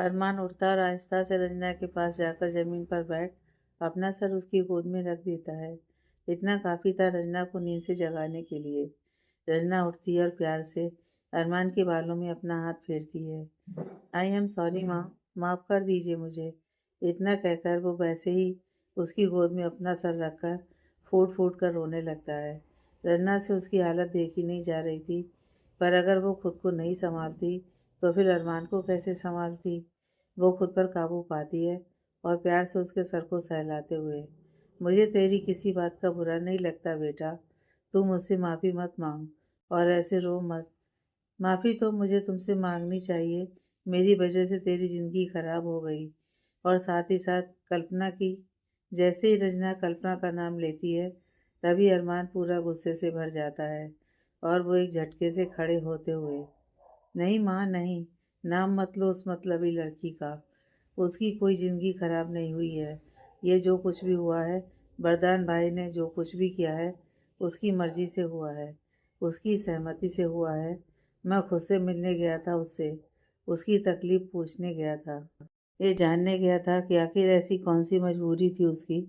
अरमान उठता और आहिस्ता से रंजना के पास जाकर ज़मीन पर बैठ अपना सर उसकी गोद में रख देता है। इतना काफ़ी था रंजना को नींद से जगाने के लिए। रंजना उठती है और प्यार से अरमान के बालों में अपना हाथ फेरती है। आई एम सॉरी माँ, माफ़ कर दीजिए मुझे। इतना कहकर वो वैसे ही उसकी गोद में अपना सर रखकर फूट फूट कर रोने लगता है। रंजना से उसकी हालत देखी नहीं जा रही थी, पर अगर वो खुद को नहीं संभालती तो फिर अरमान को कैसे संभालती। वो खुद पर काबू पाती है और प्यार से उसके सर को सहलाते हुए, मुझे तेरी किसी बात का बुरा नहीं लगता बेटा, तू मुझसे माफ़ी मत मांग और ऐसे रो मत। माफ़ी तो मुझे तुमसे मांगनी चाहिए, मेरी वजह से तेरी ज़िंदगी खराब हो गई। और साथ ही साथ कल्पना की। जैसे ही रंजना कल्पना का नाम लेती है तभी अरमान पूरा गुस्से से भर जाता है और वो एक झटके से खड़े होते हुए, नहीं माँ नहीं, नाम मत लो उस मतलबी लड़की का। उसकी कोई ज़िंदगी खराब नहीं हुई है। ये जो कुछ भी हुआ है, वरदान भाई ने जो कुछ भी किया है उसकी मर्ज़ी से हुआ है, उसकी सहमति से हुआ है। मैं खुद से मिलने गया था उससे, उसकी तकलीफ़ पूछने गया था। ये जानने गया था कि आखिर ऐसी कौन सी मजबूरी थी उसकी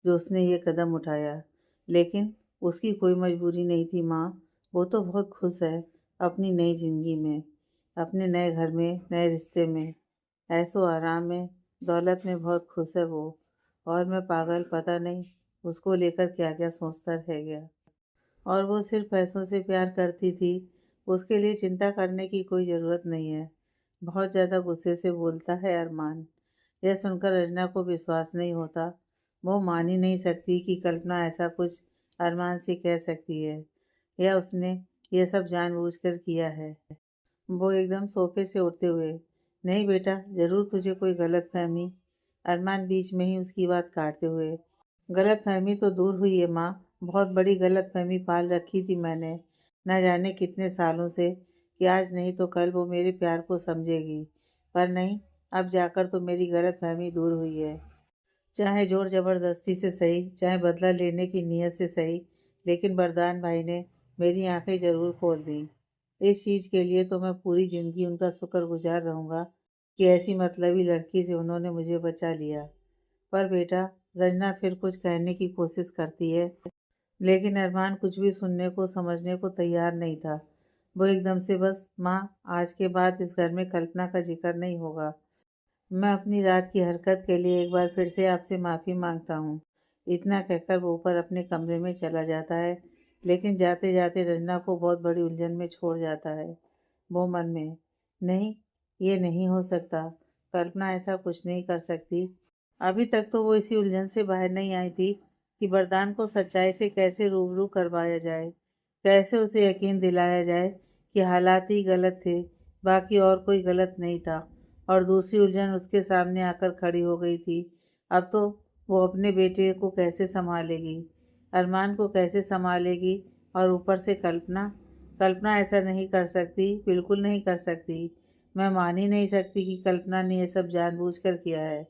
जो उसने ये कदम उठाया। लेकिन उसकी कोई मजबूरी नहीं थी माँ, वो तो बहुत खुश है अपनी नई ज़िंदगी में, अपने नए घर में, नए रिश्ते में, ऐशो आराम में, दौलत में बहुत खुश है वो। और मैं पागल पता नहीं उसको लेकर क्या क्या सोचता रह गया। और वो सिर्फ पैसों से प्यार करती थी, उसके लिए चिंता करने की कोई ज़रूरत नहीं है। बहुत ज़्यादा गुस्से से बोलता है अरमान। यह सुनकर रचना को विश्वास नहीं होता। वो मान ही नहीं सकती कि कल्पना ऐसा कुछ अरमान से कह सकती है, या उसने यह सब जानबूझकर किया है। वो एकदम सोफे से उठते हुए, नहीं बेटा, ज़रूर तुझे कोई गलतफहमी। अरमान बीच में ही उसकी बात काटते हुए, गलतफहमी तो दूर हुई है माँ, बहुत बड़ी गलतफहमी पाल रखी थी मैंने, न जाने कितने सालों से, कि आज नहीं तो कल वो मेरे प्यार को समझेगी। पर नहीं, अब जाकर तो मेरी गलतफहमी दूर हुई है। चाहे जोर ज़बरदस्ती से सही, चाहे बदला लेने की नीयत से सही, लेकिन वरदान भाई ने मेरी आंखें ज़रूर खोल दी। इस चीज़ के लिए तो मैं पूरी ज़िंदगी उनका शुक्रगुजार रहूँगा कि ऐसी मतलबी लड़की से उन्होंने मुझे बचा लिया। पर बेटा, रंजना फिर कुछ कहने की कोशिश करती है, लेकिन अरमान कुछ भी सुनने को समझने को तैयार नहीं था। वो एकदम से बस, माँ, आज के बाद इस घर में कल्पना का जिक्र नहीं होगा। मैं अपनी रात की हरकत के लिए एक बार फिर से आपसे माफ़ी मांगता हूँ। इतना कहकर वो ऊपर अपने कमरे में चला जाता है, लेकिन जाते जाते रंजना को बहुत बड़ी उलझन में छोड़ जाता है। वो मन में, नहीं, ये नहीं हो सकता, कल्पना ऐसा कुछ नहीं कर सकती। अभी तक तो वो इसी उलझन से बाहर नहीं आई थी कि वरदान को सच्चाई से कैसे रूबरू करवाया जाए, कैसे उसे यकीन दिलाया जाए कि हालात ही गलत थे, बाकी और कोई गलत नहीं था। और दूसरी उलझन उसके सामने आकर खड़ी हो गई थी। अब तो वो अपने बेटे को कैसे संभालेगी, अरमान को कैसे संभालेगी, और ऊपर से कल्पना। कल्पना ऐसा नहीं कर सकती, बिल्कुल नहीं कर सकती। मैं मान ही नहीं सकती कि कल्पना ने यह सब जानबूझकर किया है।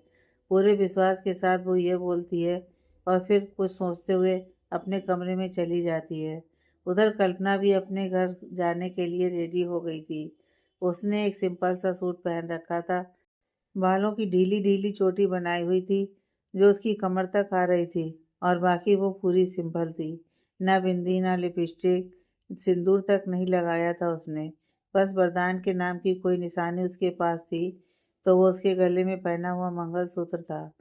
पूरे विश्वास के साथ वो ये बोलती है और फिर कुछ सोचते हुए अपने कमरे में चली जाती है। उधर कल्पना भी अपने घर जाने के लिए रेडी हो गई थी। उसने एक सिंपल सा सूट पहन रखा था, बालों की ढीली ढीली चोटी बनाई हुई थी जो उसकी कमर तक आ रही थी, और बाकी वो पूरी सिंपल थी। ना बिंदी, ना लिपस्टिक, सिंदूर तक नहीं लगाया था उसने। बस वरदान के नाम की कोई निशानी उसके पास थी, तो वो उसके गले में पहना हुआ मंगलसूत्र था,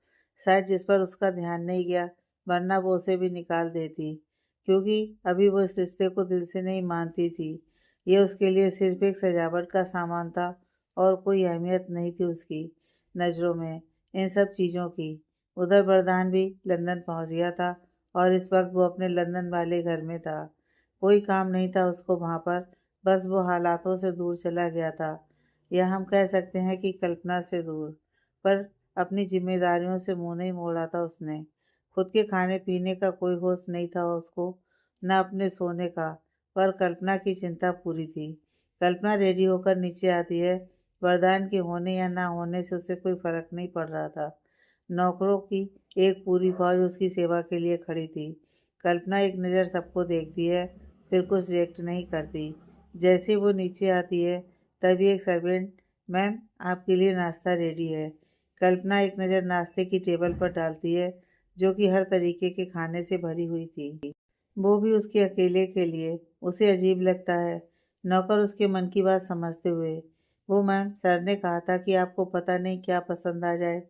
शायद जिस पर उसका ध्यान नहीं गया, वरना वो उसे भी निकाल देती, क्योंकि अभी वो इस रिश्ते को दिल से नहीं मानती थी। ये उसके लिए सिर्फ एक सजावट का सामान था और कोई अहमियत नहीं थी उसकी नज़रों में इन सब चीज़ों की। उधर वरदान भी लंदन पहुंच गया था और इस वक्त वो अपने लंदन वाले घर में था। कोई काम नहीं था उसको वहाँ पर, बस वो हालातों से दूर चला गया था, या हम कह सकते हैं कि कल्पना से दूर। पर अपनी जिम्मेदारियों से मुंह नहीं मोड़ा था उसने। खुद के खाने पीने का कोई होश नहीं था उसको, न अपने सोने का। पर कल्पना की चिंता पूरी थी। कल्पना रेडी होकर नीचे आती है। वरदान के होने या ना होने से उसे कोई फर्क नहीं पड़ रहा था। नौकरों की एक पूरी फौज उसकी सेवा के लिए खड़ी थी। कल्पना एक नज़र सबको देखती है, फिर कुछ रिएक्ट नहीं करती। जैसे वो नीचे आती है तभी एक सर्वेंट मैम, आपके लिए नाश्ता रेडी है। कल्पना एक नज़र नाश्ते की टेबल पर डालती है, जो कि हर तरीके के खाने से भरी हुई थी। वो भी उसके अकेले के लिए। उसे अजीब लगता है। नौकर उसके मन की बात समझते हुए, वो मैम, सर ने कहा था कि आपको पता नहीं क्या पसंद आ जाए,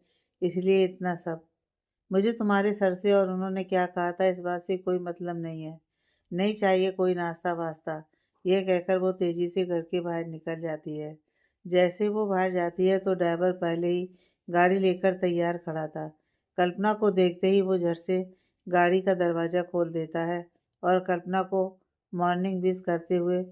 इसलिए इतना सब। मुझे तुम्हारे सर से और उन्होंने क्या कहा था इस बात से कोई मतलब नहीं है। नहीं चाहिए कोई नाश्ता वास्ता। यह कहकर वो तेजी से घर के बाहर निकल जाती है। जैसे वो बाहर जाती है तो ड्राइवर पहले ही गाड़ी लेकर तैयार खड़ा था। कल्पना को देखते ही वो झट से गाड़ी का दरवाज़ा खोल देता है और कल्पना को मॉर्निंग विश करते हुए,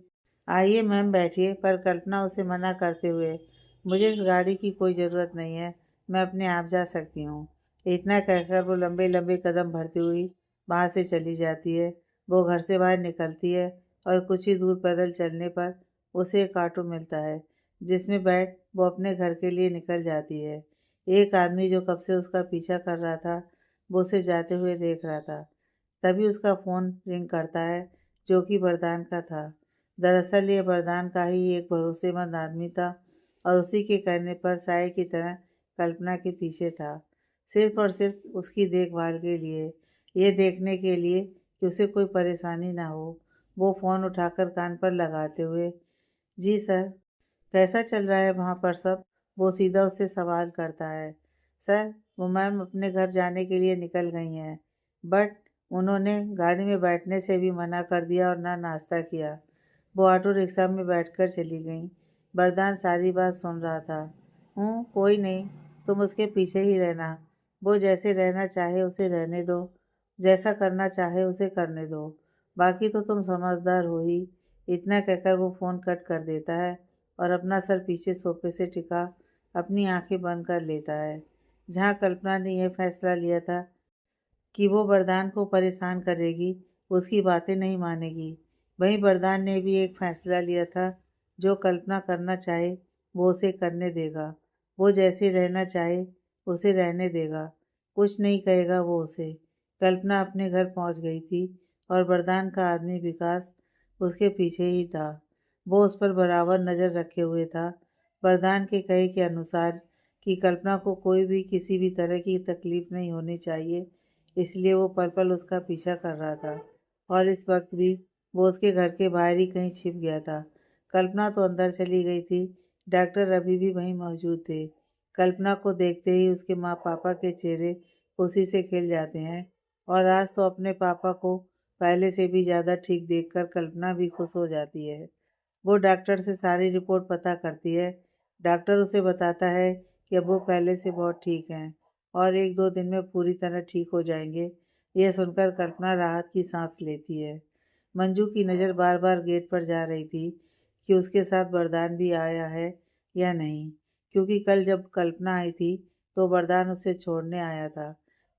आइए मैम बैठिए, पर कल्पना उसे मना करते हुए, मुझे इस गाड़ी की कोई ज़रूरत नहीं है, मैं अपने आप जा सकती हूँ। इतना कहकर वो लंबे लंबे कदम भरती हुई वहाँ से चली जाती है। वो घर से बाहर निकलती है और कुछ ही दूर पैदल चलने पर उसे एक ऑटो मिलता है, जिसमें बैठ वो अपने घर के लिए निकल जाती है। एक आदमी जो कब से उसका पीछा कर रहा था, वो उसे जाते हुए देख रहा था। तभी उसका फ़ोन रिंग करता है, जो कि वरदान का था। दरअसल ये वरदान का ही एक भरोसेमंद आदमी था और उसी के कहने पर साये की तरह कल्पना के पीछे था, सिर्फ और सिर्फ उसकी देखभाल के लिए, ये देखने के लिए कि उसे कोई परेशानी ना हो। वो फ़ोन उठाकर कान पर लगाते हुए, जी सर, कैसा चल रहा है वहाँ पर सब? वो सीधा उससे सवाल करता है। सर, वो मैम अपने घर जाने के लिए निकल गई हैं, बट उन्होंने गाड़ी में बैठने से भी मना कर दिया और ना नाश्ता किया। वो ऑटो रिक्शा में बैठकर चली गईं। वरदान सारी बात सुन रहा था। कोई नहीं, तुम उसके पीछे ही रहना। वो जैसे रहना चाहे उसे रहने दो, जैसा करना चाहे उसे करने दो। बाकी तो तुम समझदार हो ही। इतना कहकर वो फ़ोन कट कर देता है और अपना सर पीछे सोफे से टिका अपनी आंखें बंद कर लेता है। जहाँ कल्पना ने यह फैसला लिया था कि वो वरदान को परेशान करेगी, उसकी बातें नहीं मानेगी, वहीं वरदान ने भी एक फैसला लिया था, जो कल्पना करना चाहे वो उसे करने देगा। वो जैसे रहना चाहे उसे रहने देगा, कुछ नहीं कहेगा वो उसे। कल्पना अपने घर पहुंच गई थी और वरदान का आदमी विकास उसके पीछे ही था। वो उस पर बराबर नज़र रखे हुए था। वरदान के कहे के अनुसार कि कल्पना को कोई भी किसी भी तरह की तकलीफ नहीं होनी चाहिए, इसलिए वो पल-पल उसका पीछा कर रहा था और इस वक्त भी वो उसके घर के बाहर ही कहीं छिप गया था। कल्पना तो अंदर चली गई थी, डॉक्टर अभी भी वहीं मौजूद थे। कल्पना को देखते ही उसके माँ-पापा के चेहरे खुशी से खिल जाते हैं और आज तो अपने पापा को पहले से भी ज़्यादा ठीक देखकर कल्पना भी खुश हो जाती है। वो डॉक्टर से सारी रिपोर्ट पता करती है। डॉक्टर उसे बताता है कि अब वो पहले से बहुत ठीक हैं और 1-2 दिन में पूरी तरह ठीक हो जाएंगे। यह सुनकर कल्पना राहत की सांस लेती है। मंजू की नज़र बार बार गेट पर जा रही थी कि उसके साथ वरदान भी आया है या नहीं, क्योंकि कल जब कल्पना आई थी तो वरदान उसे छोड़ने आया था।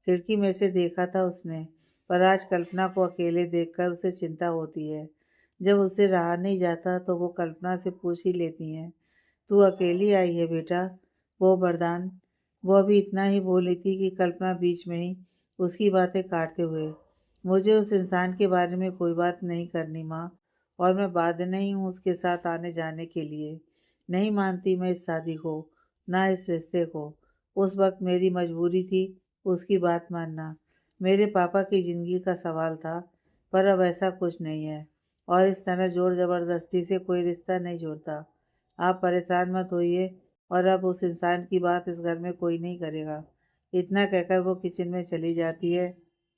खिड़की में से देखा था उसने, पर आज कल्पना को अकेले देखकर उसे चिंता होती है। जब उससे रहा नहीं जाता तो वो कल्पना से पूछ ही लेती हैं, तू अकेली आई है बेटा? वो वरदान, वो अभी इतना ही बोली थी कि कल्पना बीच में ही उसकी बातें काटते हुए, मुझे उस इंसान के बारे में कोई बात नहीं करनी माँ, और मैं बाध्य नहीं हूँ उसके साथ आने जाने के लिए। नहीं मानती मैं इस शादी को, ना इस रिश्ते को। उस वक्त मेरी मजबूरी थी उसकी बात मानना। मेरे पापा की ज़िंदगी का सवाल था, पर अब ऐसा कुछ नहीं है और इस तरह ज़ोर ज़बरदस्ती से कोई रिश्ता नहीं जुड़ता। आप परेशान मत होइए और अब उस इंसान की बात इस घर में कोई नहीं करेगा। इतना कहकर वो किचन में चली जाती है।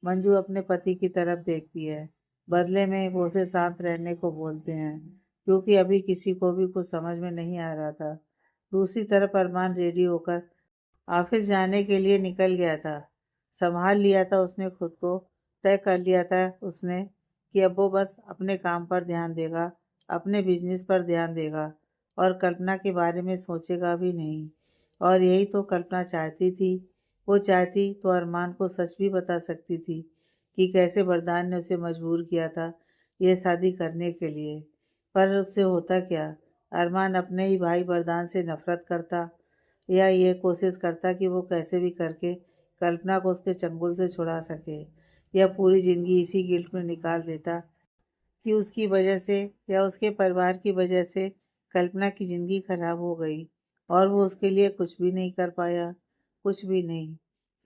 मंजू अपने पति की तरफ देखती है। बदले में वो उसे शांत रहने को बोलते हैं, क्योंकि अभी किसी को भी कुछ समझ में नहीं आ रहा था। दूसरी तरफ अरमान रेडी होकर ऑफिस जाने के लिए निकल गया था। संभाल लिया था उसने खुद को, तय कर लिया था उसने कि अब वो बस अपने काम पर ध्यान देगा, अपने बिजनेस पर ध्यान देगा और कल्पना के बारे में सोचेगा भी नहीं। और यही तो कल्पना चाहती थी। वो चाहती तो अरमान को सच भी बता सकती थी कि कैसे वरदान ने उसे मजबूर किया था ये शादी करने के लिए। पर उससे होता क्या? अरमान अपने ही भाई वरदान से नफरत करता या ये कोशिश करता कि वो कैसे भी करके कल्पना को उसके चंगुल से छुड़ा सके, या पूरी ज़िंदगी इसी गिल्ट में निकाल देता कि उसकी वजह से या उसके परिवार की वजह से कल्पना की ज़िंदगी खराब हो गई और वो उसके लिए कुछ भी नहीं कर पाया, कुछ भी नहीं।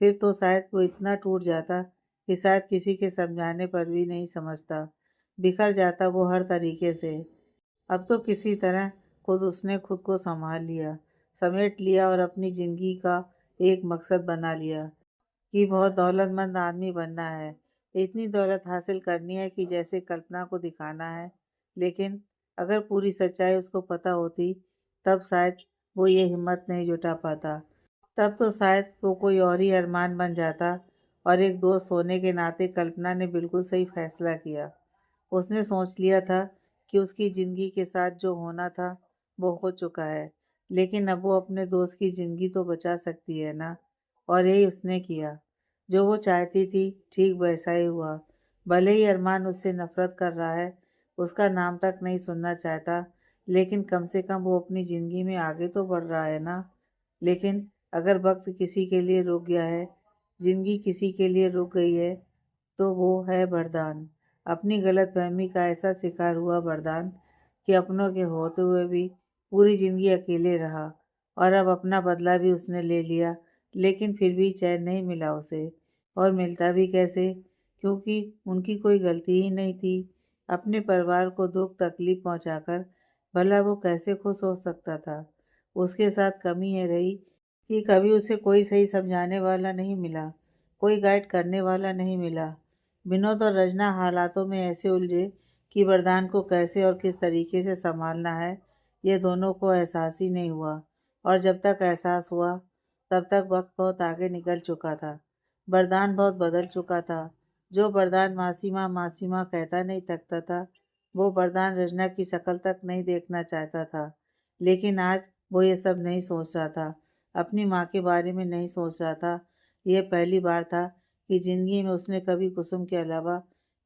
फिर तो शायद वो इतना टूट जाता कि शायद किसी के समझाने पर भी नहीं समझता, बिखर जाता वो हर तरीके से। अब तो किसी तरह उसने खुद को संभाल लिया, समेट लिया और अपनी ज़िंदगी का एक मकसद बना लिया कि बहुत दौलतमंद आदमी बनना है। इतनी दौलत हासिल करनी है कि जैसे कल्पना को दिखाना है। लेकिन अगर पूरी सच्चाई उसको पता होती, तब शायद वो ये हिम्मत नहीं जुटा पाता। तब तो शायद वो कोई और ही अरमान बन जाता। और एक दोस्त होने के नाते कल्पना ने बिल्कुल सही फैसला किया। उसने सोच लिया था कि उसकी ज़िंदगी के साथ जो होना था वो हो चुका है, लेकिन अब वो अपने दोस्त की ज़िंदगी तो बचा सकती है ना। और यही उसने किया। जो वो चाहती थी ठीक वैसा ही हुआ। भले ही अरमान उससे नफरत कर रहा है, उसका नाम तक नहीं सुनना चाहता, लेकिन कम से कम वो अपनी ज़िंदगी में आगे तो बढ़ रहा है ना। लेकिन अगर वक्त किसी के लिए रुक गया है, ज़िंदगी किसी के लिए रुक गई है, तो वो है वरदान। अपनी गलतफहमी का ऐसा शिकार हुआ वरदान कि अपनों के होते हुए भी पूरी ज़िंदगी अकेले रहा। और अब अपना बदला भी उसने ले लिया, लेकिन फिर भी चैन नहीं मिला उसे। और मिलता भी कैसे, क्योंकि उनकी कोई गलती ही नहीं थी। अपने परिवार को दुख तकलीफ पहुंचाकर भला वो कैसे खुश हो सकता था। उसके साथ कमी ये रही कि कभी उसे कोई सही समझाने वाला नहीं मिला, कोई गाइड करने वाला नहीं मिला। विनोद और रचना हालातों में ऐसे उलझे कि वरदान को कैसे और किस तरीके से संभालना है, ये दोनों को एहसास ही नहीं हुआ। और जब तक एहसास हुआ, तब तक वक्त बहुत आगे निकल चुका था। वरदान बहुत बदल चुका था। जो वरदान मासी माँ कहता नहीं थकता था, वो वरदान रचना की शक्ल तक नहीं देखना चाहता था। लेकिन आज वो ये सब नहीं सोच रहा था, अपनी माँ के बारे में नहीं सोच रहा था। ये पहली बार था कि ज़िंदगी में उसने कभी कुसुम के अलावा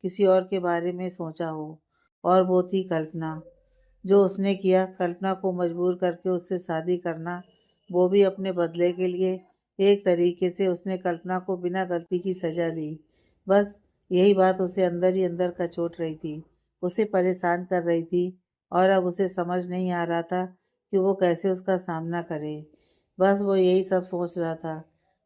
किसी और के बारे में सोचा हो। और वो थी कल्पना। जो उसने किया, कल्पना को मजबूर करके उससे शादी करना, वो भी अपने बदले के लिए। एक तरीके से उसने कल्पना को बिना गलती की सज़ा दी। बस यही बात उसे अंदर ही अंदर कचोट रही थी, उसे परेशान कर रही थी। और अब उसे समझ नहीं आ रहा था कि वो कैसे उसका सामना करे। बस वो यही सब सोच रहा था।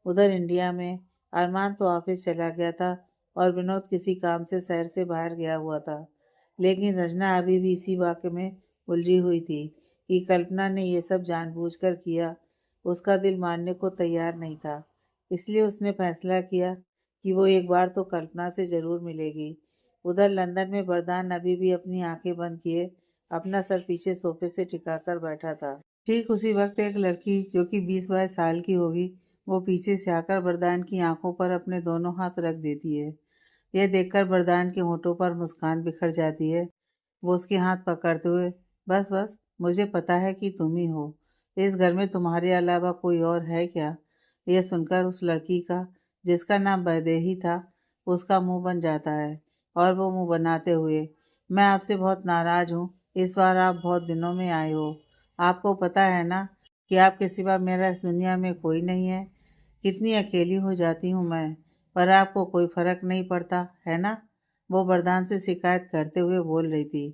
उधर इंडिया में अरमान तो ऑफिस चला गया था और विनोद किसी काम से शहर से बाहर गया हुआ था। लेकिन रचना अभी भी इसी वाक़े में उलझी हुई थी कि कल्पना ने ये सब जानबूझकर किया। उसका दिल मानने को तैयार नहीं था। इसलिए उसने फैसला किया कि वो एक बार तो कल्पना से ज़रूर मिलेगी। उधर लंदन में वरदान अभी भी अपनी आंखें बंद किए अपना सर पीछे सोफे से टिकाकर बैठा था। ठीक उसी वक्त एक लड़की जो कि 20-22 साल की होगी, वो पीछे से आकर वरदान की आंखों पर अपने दोनों हाथ रख देती है। यह देखकर वरदान के होठों पर मुस्कान बिखर जाती है। वो उसके हाथ पकड़ते हुए, बस बस, मुझे पता है कि तुम ही हो। इस घर में तुम्हारे अलावा कोई और है क्या? यह सुनकर उस लड़की का, जिसका नाम वैदेही था, उसका मुंह बन जाता है। और वो मुंह बनाते हुए, मैं आपसे बहुत नाराज हूँ। इस बार आप बहुत दिनों में आए हो। आपको पता है ना कि आपके सिवा मेरा इस दुनिया में कोई नहीं है। कितनी अकेली हो जाती हूँ मैं, पर आपको कोई फर्क नहीं पड़ता, है ना? वो वरदान से शिकायत करते हुए बोल रही थी।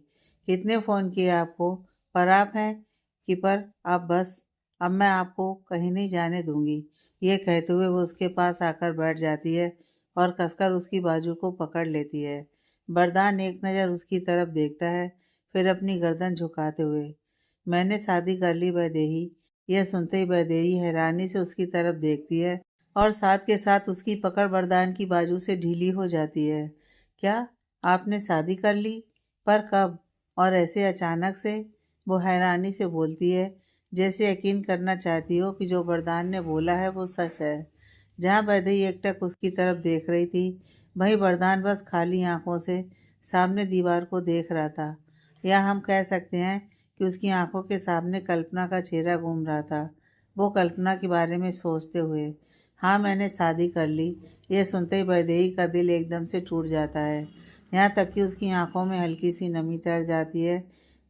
कितने फ़ोन किए आपको, पर आप हैं कि पर आप बस, अब मैं आपको कहीं नहीं जाने दूंगी। ये कहते हुए वो उसके पास आकर बैठ जाती है और कसकर उसकी बाजू को पकड़ लेती है। वरदान एक नज़र उसकी तरफ देखता है, फिर अपनी गर्दन झुकाते हुए, मैंने शादी कर ली वैदेही। यह सुनते ही वैदेही हैरानी से उसकी तरफ देखती है और साथ के साथ उसकी पकड़ वरदान की बाजू से ढीली हो जाती है। क्या आपने शादी कर ली? पर कब? और ऐसे अचानक से? वो हैरानी से बोलती है, जैसे यकीन करना चाहती हो कि जो वरदान ने बोला है वो सच है। जहाँ वैदेही एकटक उसकी तरफ देख रही थी, वहीं वरदान बस खाली आंखों से सामने दीवार को देख रहा था। या हम कह सकते हैं कि उसकी आंखों के सामने कल्पना का चेहरा घूम रहा था। वो कल्पना के बारे में सोचते हुए, हाँ मैंने शादी कर ली। ये सुनते ही वैदेही का दिल एकदम से टूट जाता है, यहाँ तक कि उसकी आंखों में हल्की सी नमी तैर जाती है।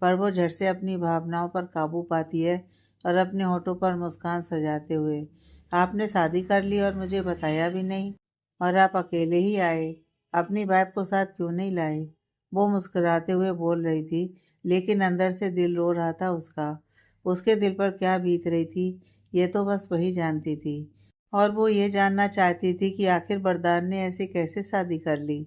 पर वो झट से अपनी भावनाओं पर काबू पाती है और अपने होठों पर मुस्कान सजाते हुए, आपने शादी कर ली और मुझे बताया भी नहीं? और आप अकेले ही आए, अपनी वाइफ को साथ क्यों नहीं लाए? वो मुस्कुराते हुए बोल रही थी, लेकिन अंदर से दिल रो रहा था उसका। उसके दिल पर क्या बीत रही थी ये तो बस वही जानती थी। और वो ये जानना चाहती थी कि आखिर वरदान ने ऐसे कैसे शादी कर ली।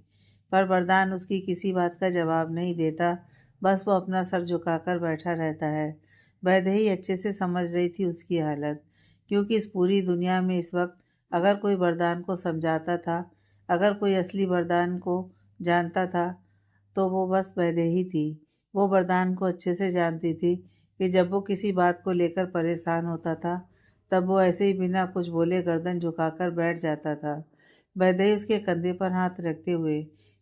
पर वरदान उसकी किसी बात का जवाब नहीं देता, बस वो अपना सर झुकाकर बैठा रहता है। वैदेही अच्छे से समझ रही थी उसकी हालत, क्योंकि इस पूरी दुनिया में इस वक्त अगर कोई वरदान को समझाता था, अगर कोई असली वरदान को जानता था, तो वो बस वैदेही थी। वो वरदान को अच्छे से जानती थी कि जब वो किसी बात को लेकर परेशान होता था, तब वो ऐसे ही बिना कुछ बोले गर्दन झुकाकर बैठ जाता था। वैदेही उसके कंधे पर हाथ रखते हुए,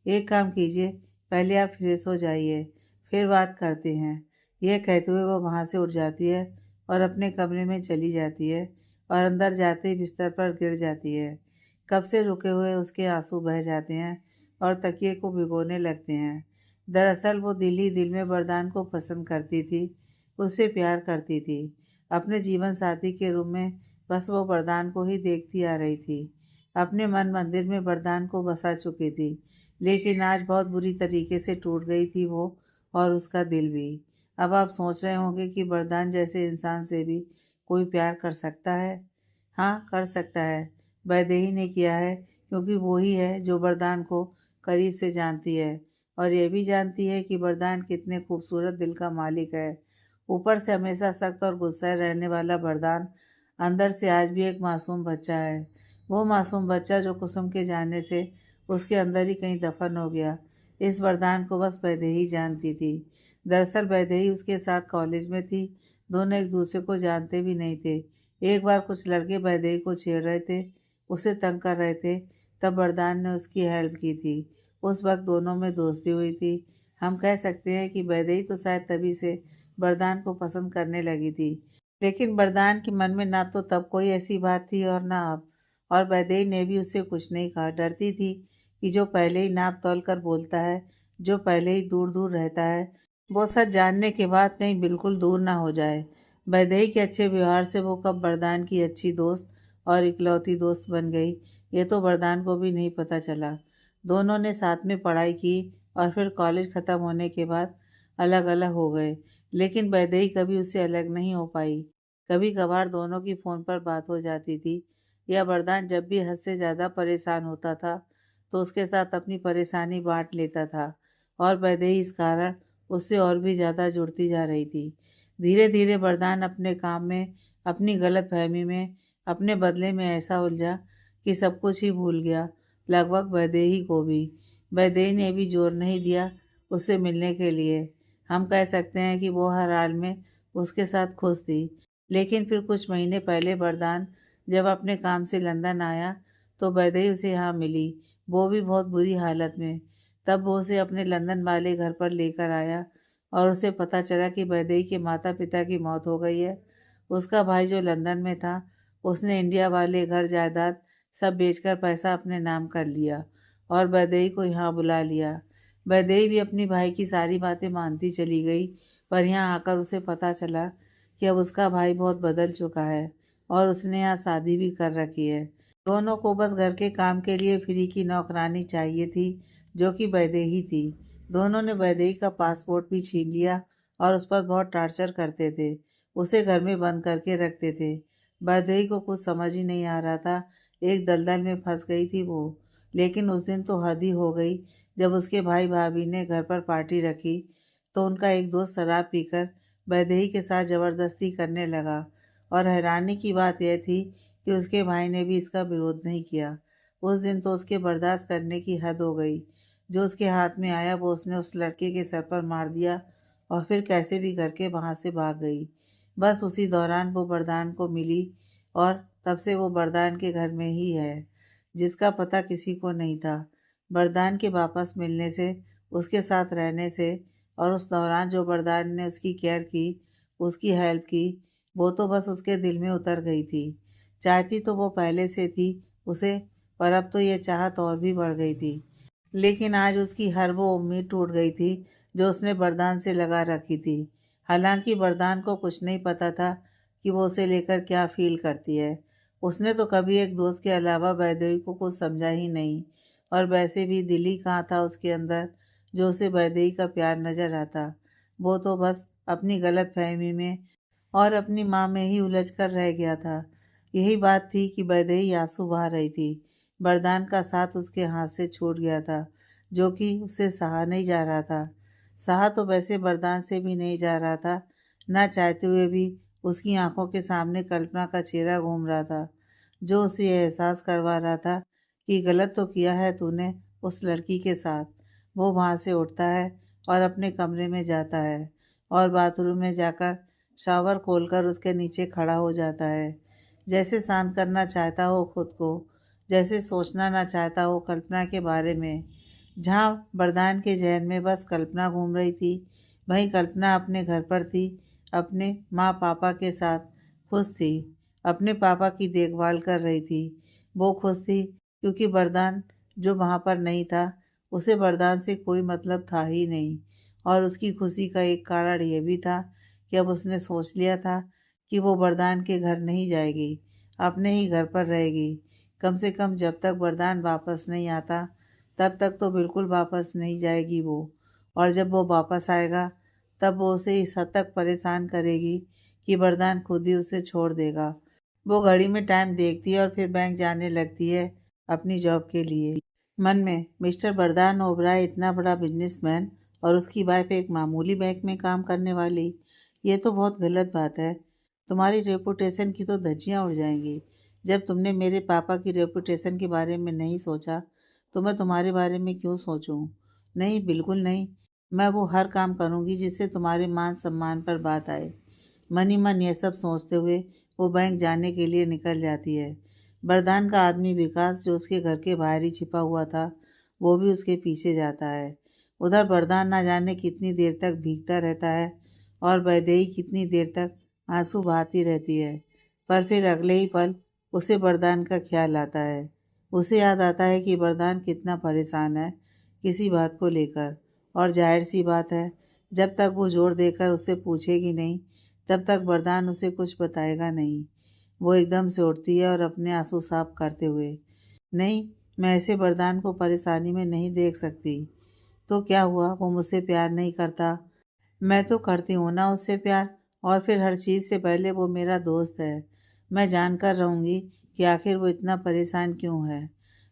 एक काम कीजिए, पहले आप फ्रेश हो जाइए, फिर बात करते हैं। यह कहते हुए वो वहाँ से उठ जाती है और अपने कमरे में चली जाती है और अंदर जाते ही बिस्तर पर गिर जाती है। कब से रुके हुए उसके आंसू बह जाते हैं और तकिए को भिगोने लगते हैं। दरअसल वो दिल ही दिल में वरदान को पसंद करती थी, उससे प्यार करती थी। अपने जीवन साथी के रूप में बस वो वरदान को ही देखती आ रही थी। अपने मन मंदिर में वरदान को बसा चुकी थी, लेकिन आज बहुत बुरी तरीके से टूट गई थी वो, और उसका दिल भी। अब आप सोच रहे होंगे कि वरदान जैसे इंसान से भी कोई प्यार कर सकता है। हाँ, कर सकता है। वैदेही ने किया है, क्योंकि वो ही है जो वरदान को करीब से जानती है, और ये भी जानती है कि वरदान कितने खूबसूरत दिल का मालिक है। ऊपर से हमेशा सख्त और गुस्सा रहने वाला वरदान अंदर से आज भी एक मासूम बच्चा है। वो मासूम बच्चा जो कुसुम के जाने से उसके अंदर ही कहीं दफन हो गया। इस वरदान को बस वैदेही जानती थी। दरअसल वैदेही उसके साथ कॉलेज में थी। दोनों एक दूसरे को जानते भी नहीं थे। एक बार कुछ लड़के वैदेही को छेड़ रहे थे, उसे तंग कर रहे थे, तब वरदान ने उसकी हेल्प की थी। उस वक्त दोनों में दोस्ती हुई थी। हम कह सकते हैं कि वैदेही तो शायद तभी से वरदान को पसंद करने लगी थी, लेकिन वरदान के मन में ना तो तब कोई ऐसी बात थी और ना अब। और वैदेही ने भी उससे कुछ नहीं कहा। डरती थी कि जो पहले ही नाप तोल कर बोलता है, जो पहले ही दूर दूर रहता है, वो सच जानने के बाद कहीं बिल्कुल दूर ना हो जाए। वैदेही के अच्छे व्यवहार से वो कब वरदान की अच्छी दोस्त और इकलौती दोस्त बन गई, ये तो वरदान को भी नहीं पता चला। दोनों ने साथ में पढ़ाई की और फिर कॉलेज ख़त्म होने के बाद अलग अलग हो गए, लेकिन वैदेही कभी उससे अलग नहीं हो पाई। कभी कभार दोनों की फ़ोन पर बात हो जाती थी, या वरदान जब भी हद से ज़्यादा परेशान होता था तो उसके साथ अपनी परेशानी बांट लेता था, और वैदेही इस कारण उससे और भी ज़्यादा जुड़ती जा रही थी। धीरे धीरे वरदान अपने काम में, अपनी गलतफहमी में, अपने बदले में ऐसा उलझा कि सब कुछ ही भूल गया, लगभग वैदेही को भी। वैदेही ने भी जोर नहीं दिया उससे मिलने के लिए। हम कह सकते हैं कि वो हर हाल में उसके साथ खुश थी। लेकिन फिर कुछ महीने पहले वरदान जब अपने काम से लंदन आया, तो वैदेही उसे यहाँ मिली, वो भी बहुत बुरी हालत में। तब वो उसे अपने लंदन वाले घर पर लेकर आया, और उसे पता चला कि वैदेही के माता पिता की मौत हो गई है। उसका भाई जो लंदन में था, उसने इंडिया वाले घर जायदाद सब बेचकर पैसा अपने नाम कर लिया और वैदेही को यहाँ बुला लिया। वैदेही भी अपनी भाई की सारी बातें मानती चली गई, पर यहाँ आकर उसे पता चला कि अब उसका भाई बहुत बदल चुका है और उसने यहाँ शादी भी कर रखी है। दोनों को बस घर के काम के लिए फ्री की नौकरानी चाहिए थी, जो कि वैदेही थी। दोनों ने वैदेही का पासपोर्ट भी छीन लिया और उस पर बहुत टॉर्चर करते थे। उसे घर में बंद करके रखते थे। वैदेही को कुछ समझ ही नहीं आ रहा था। एक दलदल में फंस गई थी वो। लेकिन उस दिन तो हद ही हो गई, जब उसके भाई भाभी ने घर पर पार्टी रखी, तो उनका एक दोस्त शराब पीकर वैदेही के साथ ज़बरदस्ती करने लगा। और हैरानी की बात यह थी कि उसके भाई ने भी इसका विरोध नहीं किया। उस दिन तो उसके बर्दाश्त करने की हद हो गई। जो उसके हाथ में आया वो उसने उस लड़के के सर पर मार दिया और फिर कैसे भी करके वहाँ से भाग गई। बस उसी दौरान वो वरदान को मिली, और तब से वो वरदान के घर में ही है, जिसका पता किसी को नहीं था। वरदान के वापस मिलने से, उसके साथ रहने से, और उस दौरान जो वरदान ने उसकी केयर की, उसकी हेल्प की, वो तो बस उसके दिल में उतर गई थी। चाहती तो वो पहले से थी उसे, पर अब तो ये चाहत और भी बढ़ गई थी। लेकिन आज उसकी हर वो उम्मीद टूट गई थी जो उसने वरदान से लगा रखी थी। हालांकि वरदान को कुछ नहीं पता था कि वो उसे लेकर क्या फील करती है। उसने तो कभी एक दोस्त के अलावा वैदेही को कुछ समझा ही नहीं, और वैसे भी दिल ही कहाँ था उसके अंदर जो उसे वैदेही का प्यार नजर आता। वो तो बस अपनी गलत फहमी में और अपनी माँ में ही उलझ कर रह गया था। यही बात थी कि वैदेही आंसू बहा रही थी। वरदान का साथ उसके हाथ से छूट गया था, जो कि उसे सहा नहीं जा रहा था। सहा तो वैसे वरदान से भी नहीं जा रहा था। ना चाहते हुए भी उसकी आंखों के सामने कल्पना का चेहरा घूम रहा था, जो उसे यह एहसास करवा रहा था कि गलत तो किया है तूने उस लड़की के साथ। वो वहाँ से उठता है और अपने कमरे में जाता है और बाथरूम में जाकर शावर खोलकर उसके नीचे खड़ा हो जाता है, जैसे शांत करना चाहता हो खुद को, जैसे सोचना ना चाहता हो कल्पना के बारे में। जहाँ वरदान के जहन में बस कल्पना घूम रही थी, वहीं कल्पना अपने घर पर थी, अपने माँ पापा के साथ खुश थी, अपने पापा की देखभाल कर रही थी। वो खुश थी क्योंकि वरदान जो वहाँ पर नहीं था, उसे वरदान से कोई मतलब था ही नहीं। और उसकी खुशी का एक कारण यह भी था कि अब उसने सोच लिया था कि वो वरदान के घर नहीं जाएगी, अपने ही घर पर रहेगी। कम से कम जब तक वरदान वापस नहीं आता, तब तक तो बिल्कुल वापस नहीं जाएगी वो। और जब वो वापस आएगा, तब वो उसे इस हद तक परेशान करेगी कि वरदान खुद ही उसे छोड़ देगा। वो घड़ी में टाइम देखती है और फिर बैंक जाने लगती है अपनी जॉब के लिए। मन में मिस्टर वरदान ओबराय इतना बड़ा बिजनेसमैन और उसकी वाइफ एक मामूली बैंक में काम करने वाली, ये तो बहुत गलत बात है। तुम्हारी रेपुटेशन की तो धज्जियां उड़ जाएंगी। जब तुमने मेरे पापा की रेपुटेशन के बारे में नहीं सोचा, तो मैं तुम्हारे बारे में क्यों सोचूं? नहीं, बिल्कुल नहीं। मैं वो हर काम करूंगी जिससे तुम्हारे मान सम्मान पर बात आए। मन ही मन यह सब सोचते हुए वो बैंक जाने के लिए निकल जाती है। वरदान का आदमी विकास, जो उसके घर के बाहर ही छिपा हुआ था, वो भी उसके पीछे जाता है। उधर वरदान ना जाने कितनी देर तक भीगता रहता है और वैदेही कितनी देर तक आंसू बहाती रहती है। पर फिर अगले ही पल उसे वरदान का ख्याल आता है। उसे याद आता है कि वरदान कितना परेशान है किसी बात को लेकर। और जाहिर सी बात है, जब तक वो जोर देकर उससे पूछेगी नहीं, तब तक वरदान उसे कुछ बताएगा नहीं। वो एकदम से उठती है और अपने आंसू साफ करते हुए, नहीं, मैं ऐसे वरदान को परेशानी में नहीं देख सकती। तो क्या हुआ, वो मुझसे प्यार नहीं करता? मैं तो करती हूँ ना उससे प्यार। और फिर हर चीज़ से पहले वो मेरा दोस्त है। मैं जान कर रहूँगी कि आखिर वो इतना परेशान क्यों है।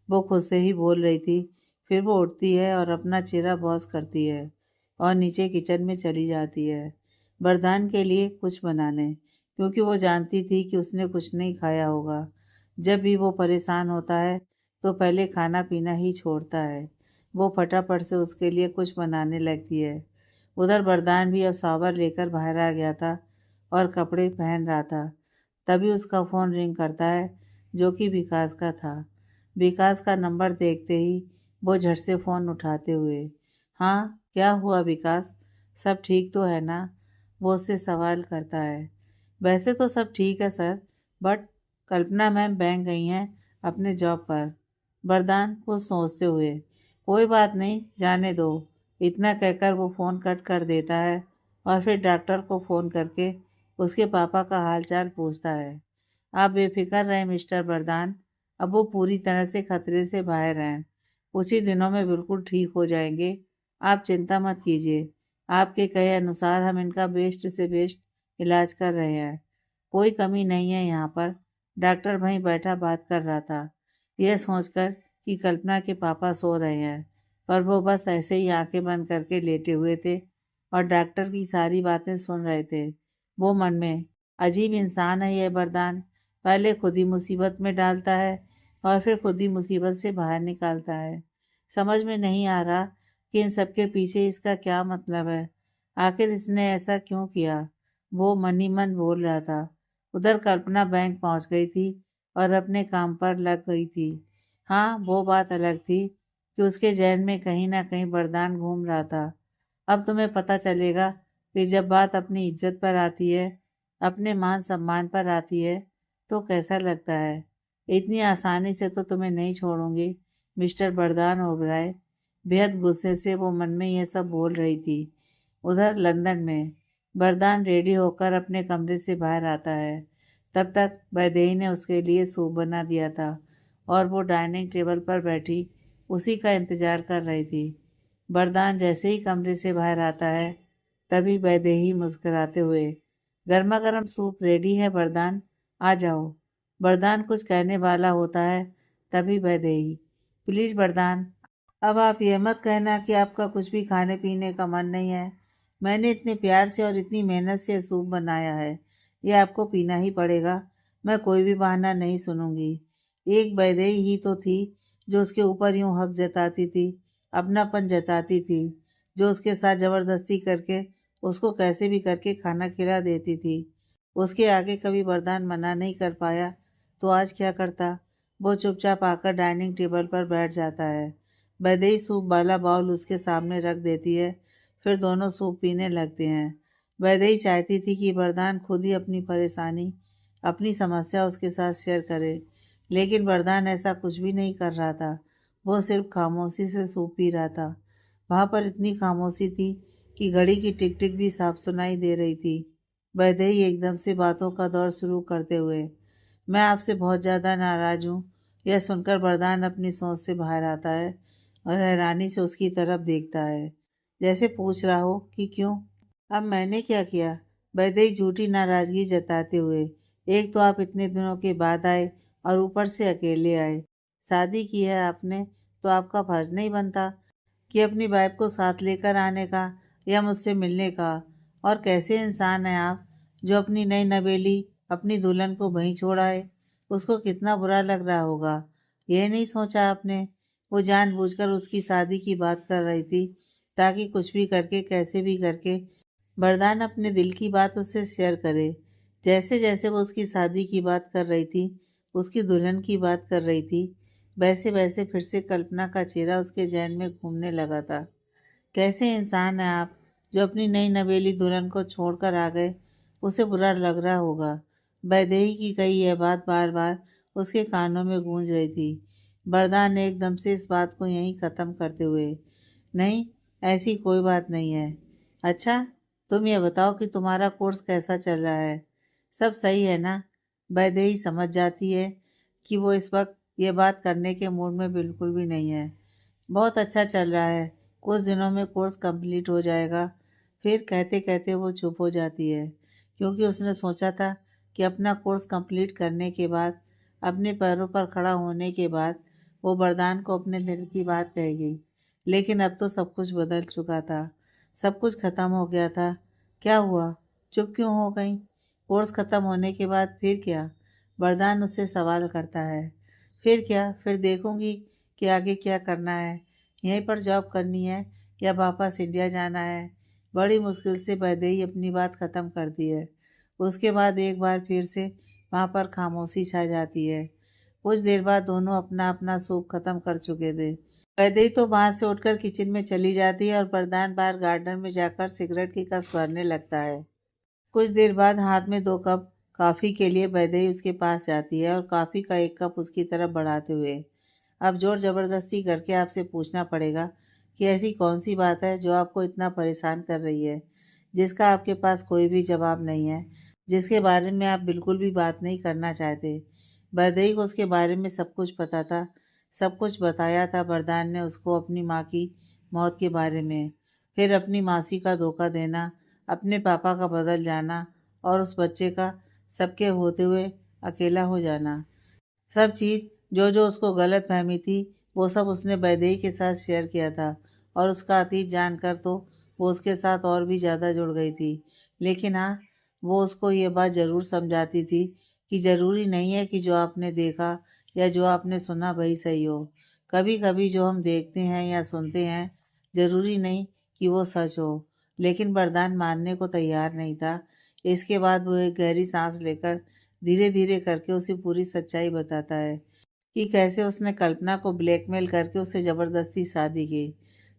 वो खुद से ही बोल रही थी। फिर वो उठती है और अपना चेहरा वॉश करती है और नीचे किचन में चली जाती है वरदान के लिए कुछ बनाने, क्योंकि वो जानती थी कि उसने कुछ नहीं खाया होगा। जब भी वो परेशान होता है तो पहले खाना पीना ही छोड़ता है। वो फटाफट से उसके लिए कुछ बनाने लगती है। उधर वरदान भी अब शावर लेकर बाहर आ गया था और कपड़े पहन रहा था। तभी उसका फ़ोन रिंग करता है, जो कि विकास का था। विकास का नंबर देखते ही वो झट से फ़ोन उठाते हुए, हाँ, क्या हुआ विकास? सब ठीक तो है ना? वो उससे सवाल करता है। वैसे तो सब ठीक है sir, but Kalpana ma'am bank गई हैं अपने जॉब पर। वरदान कुछ सोचते हुए, कोई बात नहीं, जाने दो। इतना कहकर वो फ़ोन कट कर देता है और फिर डॉक्टर को फ़ोन करके उसके पापा का हालचाल पूछता है। आप बेफिक्र रहें मिस्टर वरदान, अब वो पूरी तरह से खतरे से बाहर हैं। कुछ ही दिनों में बिल्कुल ठीक हो जाएंगे। आप चिंता मत कीजिए। आपके कहे अनुसार हम इनका बेस्ट से बेस्ट इलाज कर रहे हैं। कोई कमी नहीं है यहाँ पर। डॉक्टर वहीं बैठा बात कर रहा था, यह सोचकर कि कल्पना के पापा सो रहे हैं, पर वो बस ऐसे ही आंखें बंद करके लेटे हुए थे और डॉक्टर की सारी बातें सुन रहे थे। वो मन में, अजीब इंसान है यह वरदान, पहले खुद ही मुसीबत में डालता है और फिर खुद ही मुसीबत से बाहर निकालता है। समझ में नहीं आ रहा कि इन सब के पीछे इसका क्या मतलब है। आखिर इसने ऐसा क्यों किया? वो मन ही मन बोल रहा था। उधर कल्पना बैंक पहुंच गई थी और अपने काम पर लग गई थी। हाँ, वो बात अलग थी कि उसके जहन में कहीं ना कहीं वरदान घूम रहा था। अब तुम्हें पता चलेगा कि जब बात अपनी इज्जत पर आती है, अपने मान सम्मान पर आती है, तो कैसा लगता है। इतनी आसानी से तो तुम्हें नहीं छोड़ूंगी मिस्टर वरदान ओबराय। बेहद गुस्से से वो मन में यह सब बोल रही थी। उधर लंदन में वरदान रेडी होकर अपने कमरे से बाहर आता है। तब तक वैदेही ने उसके लिए सूप बना दिया था और वो डाइनिंग टेबल पर बैठी उसी का इंतजार कर रही थी। वरदान जैसे ही कमरे से बाहर आता है, तभी वैदेही मुस्कुराते हुए गर्मा गर्म सूप रेडी है वरदान, आ जाओ। वरदान कुछ कहने वाला होता है, तभी वैदेही, प्लीज वरदान, अब आप ये मत कहना कि आपका कुछ भी खाने पीने का मन नहीं है। मैंने इतने प्यार से और इतनी मेहनत से सूप बनाया है, ये आपको पीना ही पड़ेगा। मैं कोई भी बहाना नहीं सुनूंगी। एक वैदेही ही तो थी जो उसके ऊपर यूं हक जताती थी, अपनापन जताती थी, जो उसके साथ जबरदस्ती करके उसको कैसे भी करके खाना खिला देती थी। उसके आगे कभी वरदान मना नहीं कर पाया, तो आज क्या करता। वो चुपचाप आकर डाइनिंग टेबल पर बैठ जाता है। वैदेही सूप वाला बाउल उसके सामने रख देती है, फिर दोनों सूप पीने लगते हैं। वैदेही चाहती थी कि वरदान खुद ही अपनी परेशानी, अपनी समस्या उसके साथ शेयर करे, लेकिन वरदान ऐसा कुछ भी नहीं कर रहा था। वो सिर्फ खामोशी से सूप पी रहा था। वहाँ पर इतनी खामोशी थी कि घड़ी की टिक टिक भी साफ सुनाई दे रही थी। वैदेही एकदम से बातों का दौर शुरू करते हुए, मैं आपसे बहुत ज़्यादा नाराज़ हूँ। यह सुनकर वरदान अपनी सोच से बाहर आता है और हैरानी से उसकी तरफ देखता है, जैसे पूछ रहा हो कि क्यों। अब मैंने क्या किया? वैदेही झूठी नाराज़गी जताते हुए, एक तो आप इतने दिनों के बाद आए और ऊपर से अकेले आए। शादी की है आपने, तो आपका फर्ज नहीं बनता कि अपनी वाइफ को साथ लेकर आने का या मुझसे मिलने का। और कैसे इंसान हैं आप जो अपनी नई नवेली, अपनी दुल्हन को वहीं छोड़ आए। उसको कितना बुरा लग रहा होगा, यह नहीं सोचा आपने। वो जानबूझकर उसकी शादी की बात कर रही थी, ताकि कुछ भी करके कैसे भी करके वरदान अपने दिल की बात उससे शेयर करे। जैसे जैसे वो उसकी शादी की बात कर रही थी, उसकी दुल्हन की बात कर रही थी, वैसे वैसे फिर से कल्पना का चेहरा उसके जहन में घूमने लगा था। कैसे इंसान हैं आप जो अपनी नई नवेली दुल्हन को छोड़कर आ गए। उसे बुरा लग रहा होगा। वैदेही की कही यह बात बार बार उसके कानों में गूंज रही थी। वरदान ने एकदम से इस बात को यहीं ख़त्म करते हुए, नहीं, ऐसी कोई बात नहीं है। अच्छा, तुम ये बताओ कि तुम्हारा कोर्स कैसा चल रहा है? सब सही है ना? वैदेही समझ जाती है कि वो इस वक्त ये बात करने के मूड में बिल्कुल भी नहीं है। बहुत अच्छा चल रहा है, कुछ दिनों में कोर्स कंप्लीट हो जाएगा। फिर कहते कहते वो चुप हो जाती है, क्योंकि उसने सोचा था कि अपना कोर्स कंप्लीट करने के बाद, अपने पैरों पर खड़ा होने के बाद, वो वरदान को अपने दिल की बात कहेगी। लेकिन अब तो सब कुछ बदल चुका था, सब कुछ खत्म हो गया था। क्या हुआ? चुप क्यों हो गई? कोर्स खत्म होने के बाद फिर क्या? वरदान उससे सवाल करता है। फिर क्या? फिर देखूंगी कि आगे क्या करना है। यहीं पर जॉब करनी है या वापस इंडिया जाना है। बड़ी मुश्किल से वैदेही अपनी बात ख़त्म करती है। उसके बाद एक बार फिर से वहाँ पर खामोशी छा जाती है। कुछ देर बाद दोनों अपना अपना सूप खत्म कर चुके थे। वैदेही तो वहाँ से उठकर किचन में चली जाती है और वरदान बाहर गार्डन में जाकर सिगरेट की कस भरने लगता है। कुछ देर बाद हाथ में 2 कप कॉफ़ी के लिए वैदेही उसके पास जाती है और कॉफ़ी का 1 कप उसकी तरफ बढ़ाते हुए, अब जोर ज़बरदस्ती करके आपसे पूछना पड़ेगा कि ऐसी कौन सी बात है जो आपको इतना परेशान कर रही है, जिसका आपके पास कोई भी जवाब नहीं है, जिसके बारे में आप बिल्कुल भी बात नहीं करना चाहते। वैदेही को उसके बारे में सब कुछ पता था। सब कुछ बताया था वरदान ने उसको अपनी माँ की मौत के बारे में, फिर अपनी मासी का धोखा देना, अपने पापा का बदल जाना और उस बच्चे का सबके होते हुए अकेला हो जाना। सब चीज़ जो जो उसको गलत फहमी थी, वो सब उसने वैदेही के साथ शेयर किया था। और उसका अतीत जानकर तो वो उसके साथ और भी ज़्यादा जुड़ गई थी। लेकिन हाँ, वो उसको ये बात ज़रूर समझाती थी कि ज़रूरी नहीं है कि जो आपने देखा या जो आपने सुना वही सही हो। कभी कभी जो हम देखते हैं या सुनते हैं, ज़रूरी नहीं कि वो सच हो। लेकिन वरदान मानने को तैयार नहीं था। इसके बाद वो एक गहरी सांस लेकर धीरे धीरे करके उसे पूरी सच्चाई बताता है कि कैसे उसने कल्पना को ब्लैकमेल करके उससे ज़बरदस्ती शादी की,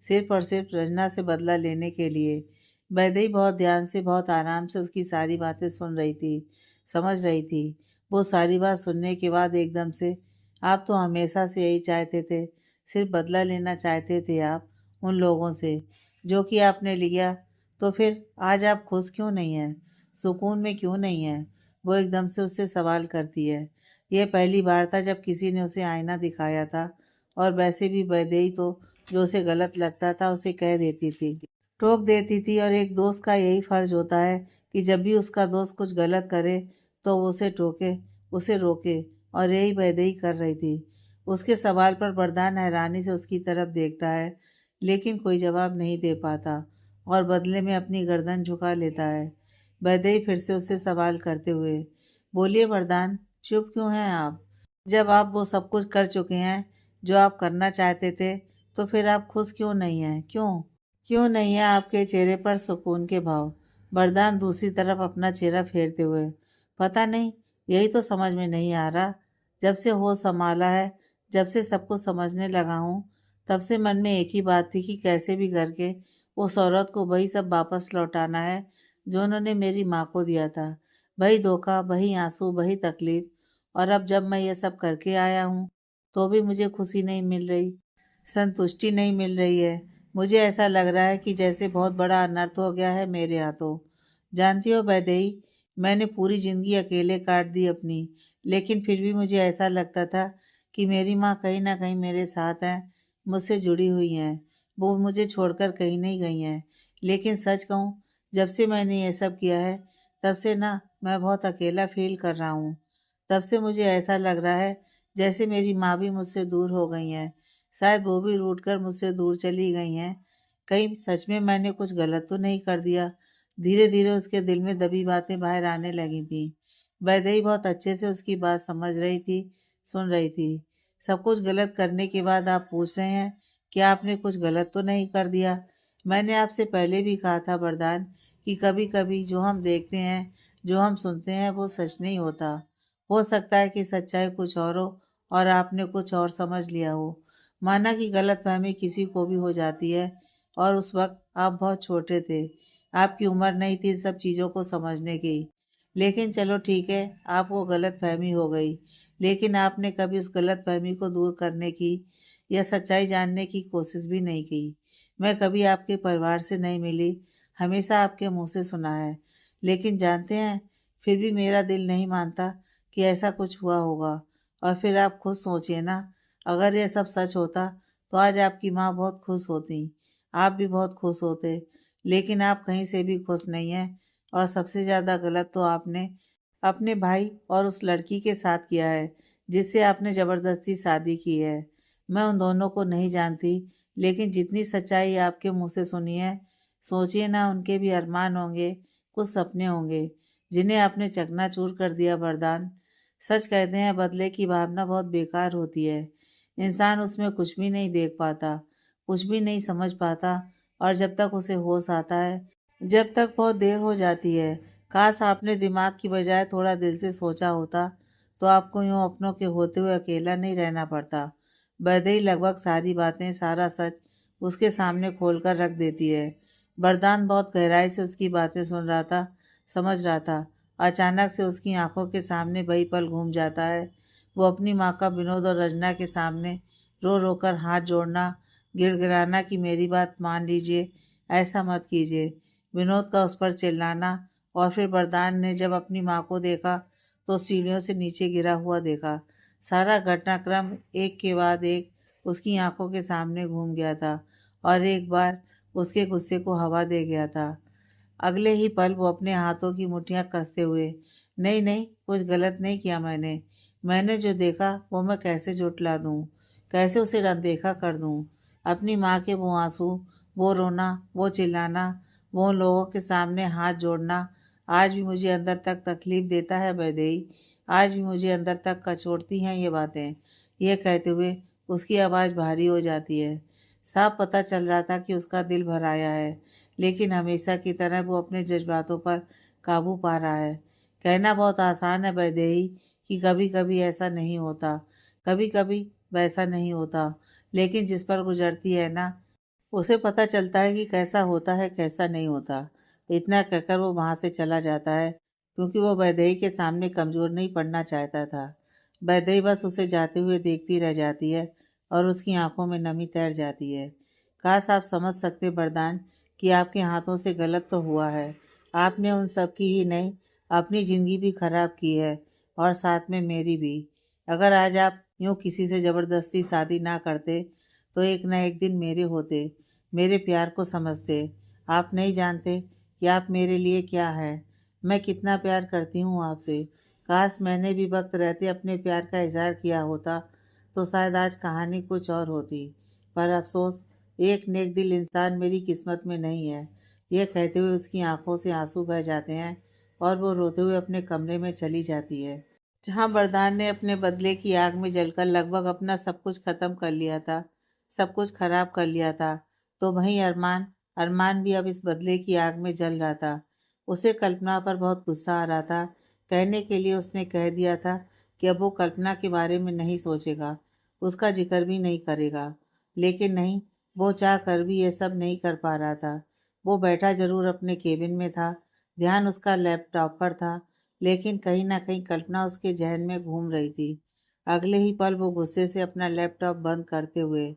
सिर्फ और सिर्फ रंजना से बदला लेने के लिए। वैदेही बहुत ध्यान से, बहुत आराम से उसकी सारी बातें सुन रही थी, समझ रही थी। वो सारी बात सुनने के बाद एकदम से, आप तो हमेशा से यही चाहते थे, सिर्फ बदला लेना चाहते थे आप उन लोगों से जो कि आपने लिया। तो फिर आज आप खुश क्यों नहीं हैं, सुकून में क्यों नहीं हैं? वो एकदम से उससे सवाल करती है। यह पहली बार था जब किसी ने उसे आईना दिखाया था। और वैसे भी वैदेही तो जो उसे गलत लगता था उसे कह देती थी, टोक देती थी। और एक दोस्त का यही फर्ज होता है कि जब भी उसका दोस्त कुछ गलत करे तो वो उसे टोके, उसे रोके, और यही वैदेही कर रही थी। उसके सवाल पर वरदान हैरानी से उसकी तरफ देखता है, लेकिन कोई जवाब नहीं दे पाता और बदले में अपनी गर्दन झुका लेता है। वैदेही फिर से उससे सवाल करते हुए, बोलिए वरदान, चुप क्यों हैं आप? जब आप वो सब कुछ कर चुके हैं जो आप करना चाहते थे, तो फिर आप खुश क्यों नहीं हैं? क्यों? क्यों नहीं है आपके चेहरे पर सुकून के भाव? वरदान दूसरी तरफ अपना चेहरा फेरते हुए, पता नहीं, यही तो समझ में नहीं आ रहा। जब से होश संभाला है, जब से सब कुछ समझने लगा हूँ, तब से मन में एक ही बात थी कि कैसे भी करके उस औरत को वही सब वापस लौटाना है जो उन्होंने मेरी माँ को दिया था। वही धोखा, वही आंसू, वही तकलीफ। और अब जब मैं ये सब करके आया हूँ, तो भी मुझे खुशी नहीं मिल रही, संतुष्टि नहीं मिल रही है। मुझे ऐसा लग रहा है कि जैसे बहुत बड़ा अनर्थ हो गया है मेरे हाथों। जानती हो वैदेही, मैंने पूरी जिंदगी अकेले काट दी अपनी, लेकिन फिर भी मुझे ऐसा लगता था कि मेरी माँ कहीं ना कहीं मेरे साथ है, मुझसे जुड़ी हुई हैं, वो मुझे छोड़कर कहीं नहीं गई हैं। लेकिन सच कहूँ, जब से मैंने ये सब किया है, तब से ना मैं बहुत अकेला फील कर रहा हूँ। तब से मुझे ऐसा लग रहा है जैसे मेरी माँ भी मुझसे दूर हो गई हैं, शायद वो भी रूठ कर मुझसे दूर चली गई हैं। कहीं सच में मैंने कुछ गलत तो नहीं कर दिया? धीरे धीरे उसके दिल में दबी बातें बाहर आने लगी थी। वैदेही बहुत अच्छे से उसकी बात समझ रही थी, सुन रही थी। सब कुछ गलत करने के बाद आप पूछ रहे हैं कि आपने कुछ गलत तो नहीं कर दिया? मैंने आपसे पहले भी कहा था वरदान, कि कभी कभी जो हम देखते हैं, जो हम सुनते हैं, वो सच नहीं होता। हो सकता है कि सच्चाई कुछ और हो और आपने कुछ और समझ लिया हो। माना कि गलतफहमी किसी को भी हो जाती है, और उस वक्त आप बहुत छोटे थे, आपकी उम्र नहीं थी इन सब चीज़ों को समझने की। लेकिन चलो ठीक है, आपको गलतफहमी हो गई, लेकिन आपने कभी उस गलतफहमी को दूर करने की या सच्चाई जानने की कोशिश भी नहीं की। मैं कभी आपके परिवार से नहीं मिली, हमेशा आपके मुंह से सुना है। लेकिन जानते हैं, फिर भी मेरा दिल नहीं मानता कि ऐसा कुछ हुआ होगा। और फिर आप खुद सोचिए ना, अगर यह सब सच होता तो आज आपकी माँ बहुत खुश होती, आप भी बहुत खुश होते। लेकिन आप कहीं से भी खुश नहीं हैं, और सबसे ज़्यादा गलत तो आपने अपने भाई और उस लड़की के साथ किया है जिससे आपने ज़बरदस्ती शादी की है। मैं उन दोनों को नहीं जानती, लेकिन जितनी सच्चाई आपके मुंह से सुनी है, सोचिए ना, उनके भी अरमान होंगे, कुछ सपने होंगे, जिन्हें आपने चकनाचूर कर दिया वरदान। सच कहते हैं, बदले की भावना बहुत बेकार होती है। इंसान उसमें कुछ भी नहीं देख पाता, कुछ भी नहीं समझ पाता, और जब तक उसे होश आता है, जब तक बहुत देर हो जाती है। काश आपने दिमाग की बजाय थोड़ा दिल से सोचा होता, तो आपको यूं अपनों के होते हुए अकेला नहीं रहना पड़ता। वैदेही लगभग सारी बातें, सारा सच उसके सामने खोल कर रख देती है। वरदान बहुत गहराई से उसकी बातें सुन रहा था, समझ रहा था। अचानक से उसकी आंखों के सामने वही पल घूम जाता है, वो अपनी माँ का विनोद और रचना के सामने रो रो कर हाथ जोड़ना, गिड़गिड़ाना कि मेरी बात मान लीजिए, ऐसा मत कीजिए। विनोद का उस पर चिल्लाना। और फिर वरदान ने जब अपनी माँ को देखा, तो सीढ़ियों से नीचे गिरा हुआ देखा। सारा घटनाक्रम एक के बाद एक उसकी आंखों के सामने घूम गया था, और एक बार उसके गुस्से को हवा दे गया था। अगले ही पल वो अपने हाथों की मुट्ठियां कसते हुए, नहीं नहीं, कुछ गलत नहीं किया मैंने। मैंने जो देखा वो मैं कैसे झुठला दूँ, कैसे उसे अनदेखा कर दूँ? अपनी माँ के वो आंसू, वो रोना, वो चिल्लाना, वो उन लोगों के सामने हाथ जोड़ना, आज भी मुझे अंदर तक तकलीफ देता है वैदेही। आज भी मुझे अंदर तक कचोटती हैं ये बातें। ये कहते हुए उसकी आवाज़ भारी हो जाती है। साफ पता चल रहा था कि उसका दिल भर आया है, लेकिन हमेशा की तरह वो अपने जज्बातों पर काबू पा रहा है। कहना बहुत आसान है वैदेही, कि कभी कभी ऐसा नहीं होता, कभी कभी वैसा नहीं होता, लेकिन जिस पर गुजरती है ना, उसे पता चलता है कि कैसा होता है, कैसा नहीं होता। इतना कहकर वो वहाँ से चला जाता है, क्योंकि वो वैदेही के सामने कमज़ोर नहीं पड़ना चाहता था। वैदेही बस उसे जाते हुए देखती रह जाती है, और उसकी आंखों में नमी तैर जाती है। काश आप समझ सकते वरदान, कि आपके हाथों से गलत तो हुआ है। आपने उन सब की ही नहीं, अपनी ज़िंदगी भी खराब की है, और साथ में मेरी भी। अगर आज आप यूँ किसी से ज़बरदस्ती शादी ना करते, तो एक ना एक दिन मेरे होते, मेरे प्यार को समझते। आप नहीं जानते कि आप मेरे लिए क्या हैं। मैं कितना प्यार करती हूँ आपसे। काश मैंने भी वक्त रहते अपने प्यार का इजहार किया होता तो शायद आज कहानी कुछ और होती। पर अफसोस, एक नेक दिल इंसान मेरी किस्मत में नहीं है। यह कहते हुए उसकी आंखों से आंसू बह जाते हैं और वो रोते हुए अपने कमरे में चली जाती है। जहाँ वरदान ने अपने बदले की आग में जलकर लगभग अपना सब कुछ खत्म कर लिया था, सब कुछ खराब कर लिया था, तो वहीं अरमान अरमान भी अब इस बदले की आग में जल रहा था। उसे कल्पना पर बहुत गुस्सा आ रहा था। कहने के लिए उसने कह दिया था कि अब वो कल्पना के बारे में नहीं सोचेगा, उसका जिक्र भी नहीं करेगा। लेकिन नहीं, वो चाह कर भी ये सब नहीं कर पा रहा था। वो बैठा जरूर अपने केबिन में था, ध्यान उसका लैपटॉप पर था, लेकिन कहीं ना कहीं कल्पना उसके जहन में घूम रही थी। अगले ही पल वो गुस्से से अपना लैपटॉप बंद करते हुए,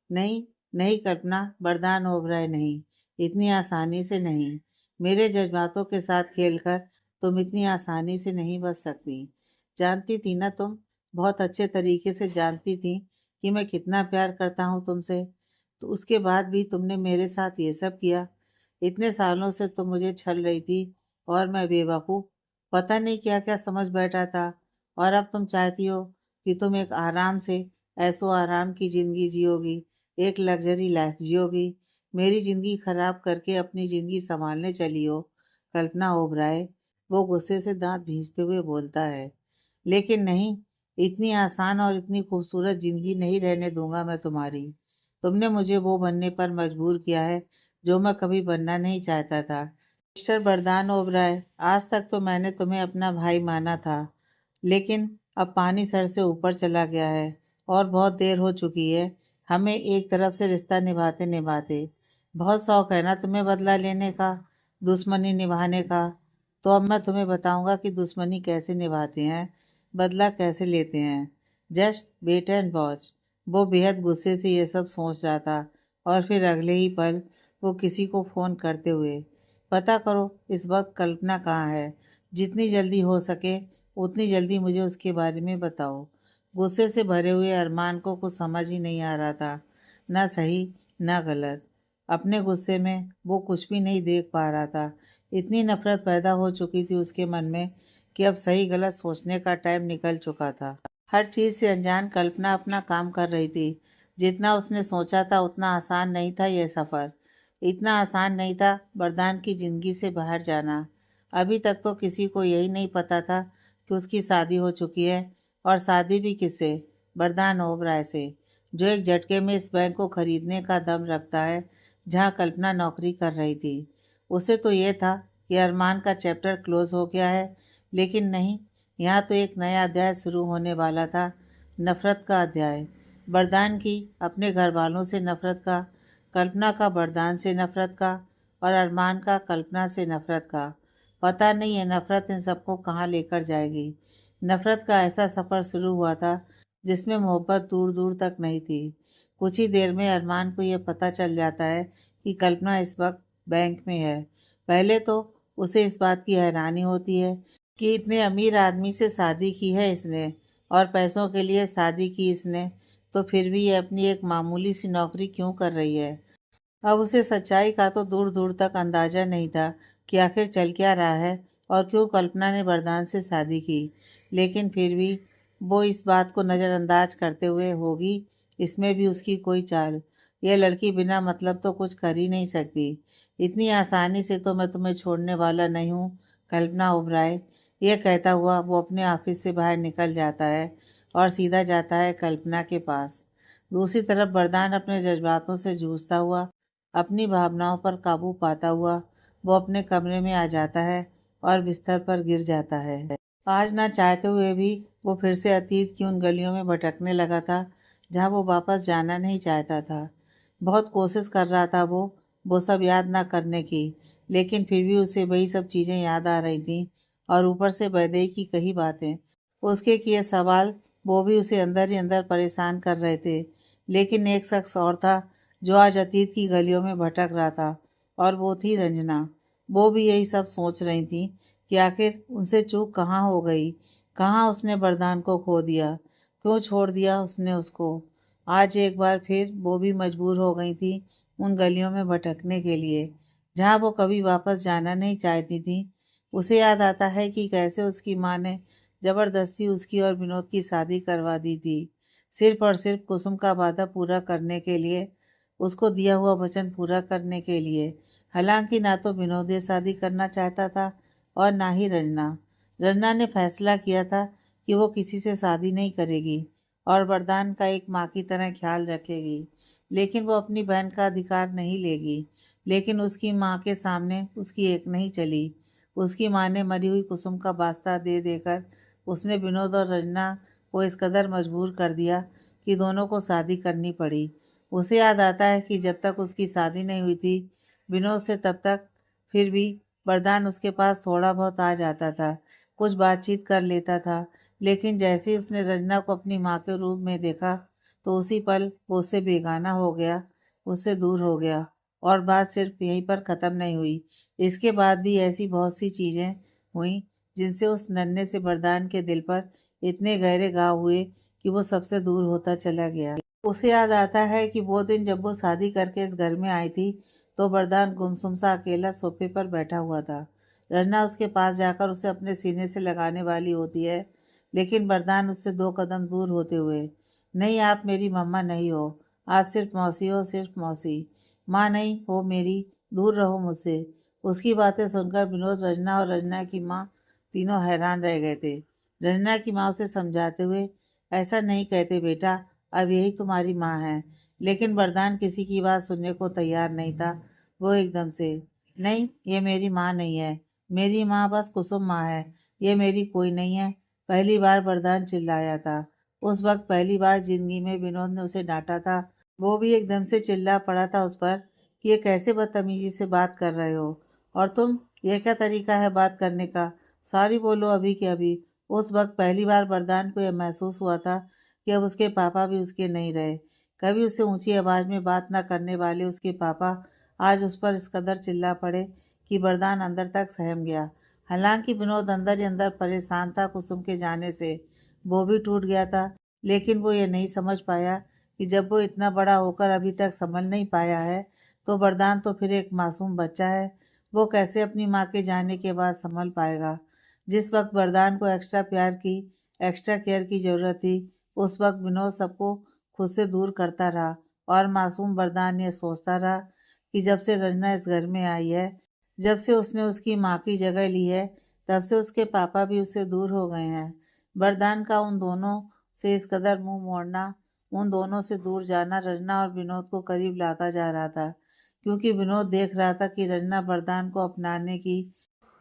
नहीं, नहीं कल्पना, वरदान ओबराय नहीं, इतनी आसानी से नहीं। मेरे जज्बातों के साथ खेलकर तुम इतनी आसानी से नहीं बच सकती। जानती थी ना तुम, बहुत अच्छे तरीके से जानती थी कि मैं कितना प्यार करता हूँ तुमसे। तो उसके बाद भी तुमने मेरे साथ ये सब किया। इतने सालों से तुम मुझे छल रही थी और मैं बेवकूफ़ पता नहीं क्या क्या समझ बैठा था। और अब तुम चाहती हो कि तुम एक आराम से ऐसो आराम की ज़िंदगी जियोगी, एक लग्जरी लाइफ जियोगी, मेरी ज़िंदगी खराब करके अपनी ज़िंदगी संभालने चली हो। कल्पना ओबराय, वो गुस्से से दांत भींचते हुए बोलता है। लेकिन नहीं, इतनी आसान और इतनी खूबसूरत ज़िंदगी नहीं रहने दूंगा मैं तुम्हारी। तुमने मुझे वो बनने पर मजबूर किया है जो मैं कभी बनना नहीं चाहता था। मिस्टर वरदान ओबराय, आज तक तो मैंने तुम्हें अपना भाई माना था, लेकिन अब पानी सर से ऊपर चला गया है और बहुत देर हो चुकी है हमें एक तरफ से रिश्ता निभाते निभाते। बहुत शौक है ना तुम्हें बदला लेने का, दुश्मनी निभाने का। तो अब मैं तुम्हें बताऊंगा कि दुश्मनी कैसे निभाते हैं, बदला कैसे लेते हैं। Just wait and watch. वो बेहद गुस्से से ये सब सोच रहा था और फिर अगले ही पल वो किसी को फ़ोन करते हुए, पता करो इस वक्त कल्पना कहाँ है, जितनी जल्दी हो सके उतनी जल्दी मुझे उसके बारे में बताओ। गुस्से से भरे हुए अरमान को कुछ समझ ही नहीं आ रहा था, ना सही ना गलत। अपने गुस्से में वो कुछ भी नहीं देख पा रहा था। इतनी नफरत पैदा हो चुकी थी उसके मन में कि अब सही गलत सोचने का टाइम निकल चुका था। हर चीज़ से अनजान कल्पना अपना काम कर रही थी। जितना उसने सोचा था उतना आसान नहीं था यह सफ़र। इतना आसान नहीं था वरदान की ज़िंदगी से बाहर जाना। अभी तक तो किसी को यही नहीं पता था कि उसकी शादी हो चुकी है, और शादी भी किससे? वरदान ओबराय से, जो एक झटके में इस बैंक को खरीदने का दम रखता है जहां कल्पना नौकरी कर रही थी। उसे तो ये था कि अरमान का चैप्टर क्लोज हो गया है, लेकिन नहीं, यहाँ तो एक नया अध्याय शुरू होने वाला था। नफ़रत का अध्याय। वरदान की अपने घर वालों से नफ़रत का, कल्पना का वरदान से नफ़रत का, और अरमान का कल्पना से नफ़रत का। पता नहीं ये नफ़रत इन सबको कहाँ लेकर जाएगी। नफ़रत का ऐसा सफ़र शुरू हुआ था जिसमें मोहब्बत दूर दूर तक नहीं थी। कुछ ही देर में अरमान को यह पता चल जाता है कि कल्पना इस वक्त बैंक में है। पहले तो उसे इस बात की हैरानी होती है कि इतने अमीर आदमी से शादी की है इसने, और पैसों के लिए शादी की इसने, तो फिर भी ये अपनी एक मामूली सी नौकरी क्यों कर रही है। अब उसे सच्चाई का तो दूर दूर तक अंदाजा नहीं था कि आखिर चल क्या रहा है और क्यों कल्पना ने वरदान से शादी की। लेकिन फिर भी वो इस बात को नज़रअंदाज करते हुए, होगी इसमें भी उसकी कोई चाल, यह लड़की बिना मतलब तो कुछ कर ही नहीं सकती। इतनी आसानी से तो मैं तुम्हें छोड़ने वाला नहीं हूँ कल्पना ओबराय। यह कहता हुआ वो अपने ऑफिस से बाहर निकल जाता है और सीधा जाता है कल्पना के पास। दूसरी तरफ वरदान अपने जज्बातों से जूझता हुआ, अपनी भावनाओं पर काबू पाता हुआ, वो अपने कमरे में आ जाता है और बिस्तर पर गिर जाता है। आज ना चाहते हुए भी वो फिर से अतीत की उन गलियों में भटकने लगा था जहाँ वो वापस जाना नहीं चाहता था। बहुत कोशिश कर रहा था वो सब याद ना करने की, लेकिन फिर भी उसे वही सब चीज़ें याद आ रही थीं, और ऊपर से वैदेही की कही बातें, उसके किए सवाल, वो भी उसे अंदर ही अंदर परेशान कर रहे थे। लेकिन एक शख्स और था जो आज अतीत की गलियों में भटक रहा था, और वो थी रंजना। वो भी यही सब सोच रही थी कि आखिर उनसे चूक कहाँ हो गई, कहाँ उसने वरदान को खो दिया, क्यों छोड़ दिया उसने उसको। आज एक बार फिर वो भी मजबूर हो गई थी उन गलियों में भटकने के लिए जहाँ वो कभी वापस जाना नहीं चाहती थी। उसे याद आता है कि कैसे उसकी माँ ने जबरदस्ती उसकी और विनोद की शादी करवा दी थी, सिर्फ और सिर्फ कुसुम का वादा पूरा करने के लिए, उसको दिया हुआ वचन पूरा करने के लिए। हालांकि ना तो विनोद ये शादी करना चाहता था और ना ही रंजना। रंजना ने फैसला किया था कि वो किसी से शादी नहीं करेगी और वरदान का एक माँ की तरह ख्याल रखेगी, लेकिन वो अपनी बहन का अधिकार नहीं लेगी। लेकिन उसकी माँ के सामने उसकी एक नहीं चली। उसकी माँ ने मरी हुई कुसुम का वास्ता दे देकर उसने विनोद और रंजना को इस कदर मजबूर कर दिया कि दोनों को शादी करनी पड़ी। उसे याद आता है कि जब तक उसकी शादी नहीं हुई थी विनोद से, तब तक फिर भी वरदान उसके पास थोड़ा बहुत आ जाता था, कुछ बातचीत कर लेता था। लेकिन जैसे ही उसने रंजना को अपनी माँ के रूप में देखा तो उसी पल वो उससे बेगाना हो गया, उससे दूर हो गया। और बात सिर्फ यहीं पर ख़त्म नहीं हुई। इसके बाद भी ऐसी बहुत सी चीज़ें हुई जिनसे उस नन्हे से वरदान के दिल पर इतने गहरे घाव हुए कि वो सबसे दूर होता चला गया। उसे याद आता है कि वो दिन जब वो शादी करके इस घर में आई थी तो वरदान गुमसुम सा अकेला सोफे पर बैठा हुआ था। रन्ना उसके पास जाकर उसे अपने सीने से लगाने वाली होती है, लेकिन वरदान उससे 2 कदम दूर होते हुए, नहीं आप मेरी मम्मा नहीं हो, आप सिर्फ मौसी हो, सिर्फ मौसी, माँ नहीं हो मेरी, दूर रहो मुझसे। उसकी बातें सुनकर विनोद, रंजना और रंजना की माँ तीनों हैरान रह गए थे। रंजना की माँ उसे समझाते हुए, ऐसा नहीं कहते बेटा, अब यही तुम्हारी माँ है। लेकिन वरदान किसी की बात सुनने को तैयार नहीं था। वो एकदम से, नहीं ये मेरी माँ नहीं है, मेरी माँ बस कुसुम माँ है, ये मेरी कोई नहीं है, पहली बार वरदान चिल्लाया था। उस वक्त पहली बार जिंदगी में विनोद ने उसे डांटा था। वो भी एकदम से चिल्ला पड़ा था उस पर कि ये कैसे बदतमीजी से बात कर रहे हो, और तुम, ये क्या तरीका है बात करने का, सॉरी बोलो अभी के अभी। उस वक्त पहली बार वरदान को यह महसूस हुआ था कि अब उसके पापा भी उसके नहीं रहे। कभी उससे ऊंची आवाज़ में बात न करने वाले उसके पापा आज उस पर इस कदर चिल्ला पड़े कि वरदान अंदर तक सहम गया। हालांकि विनोद अंदर ही अंदर परेशान था कुसुम के जाने से, वो भी टूट गया था। लेकिन वो ये नहीं समझ पाया कि जब वो इतना बड़ा होकर अभी तक संभल नहीं पाया है तो वरदान तो फिर एक मासूम बच्चा है, वो कैसे अपनी माँ के जाने के बाद संभल पाएगा। जिस वक्त वरदान को एक्स्ट्रा प्यार की, एक्स्ट्रा केयर की ज़रूरत थी, उस वक्त विनोद सबको खुद से दूर करता रहा और मासूम वरदान ये सोचता रहा कि जब से रंजना इस घर में आई है, जब से उसने उसकी माँ की जगह ली है, तब से उसके पापा भी उससे दूर हो गए हैं। वरदान का उन दोनों से इस कदर मुंह मोड़ना, उन दोनों से दूर जाना रंजना और विनोद को करीब लाता जा रहा था, क्योंकि विनोद देख रहा था कि रंजना वरदान को अपनाने की,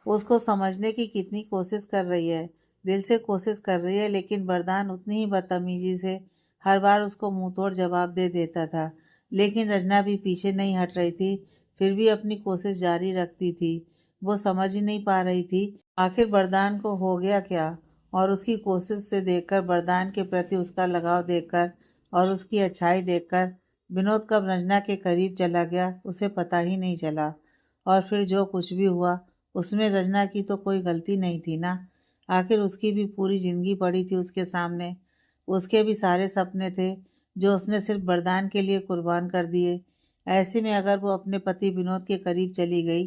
उसको समझने की कितनी कोशिश कर रही है, दिल से कोशिश कर रही है। लेकिन वरदान उतनी ही बदतमीजी से हर बार उसको मुंह तोड़ जवाब दे देता था। लेकिन रंजना भी पीछे नहीं हट रही थी, फिर भी अपनी कोशिश जारी रखती थी। वो समझ ही नहीं पा रही थी आखिर वरदान को हो गया क्या, और उसकी कोशिश से देखकर, वरदान के प्रति उसका लगाव देखकर और उसकी अच्छाई देखकर विनोद कब रंजना के करीब चला गया उसे पता ही नहीं चला। और फिर जो कुछ भी हुआ उसमें रंजना की तो कोई गलती नहीं थी ना। आखिर उसकी भी पूरी जिंदगी पड़ी थी उसके सामने, उसके भी सारे सपने थे जो उसने सिर्फ वरदान के लिए कुर्बान कर दिए। ऐसे में अगर वो अपने पति विनोद के करीब चली गई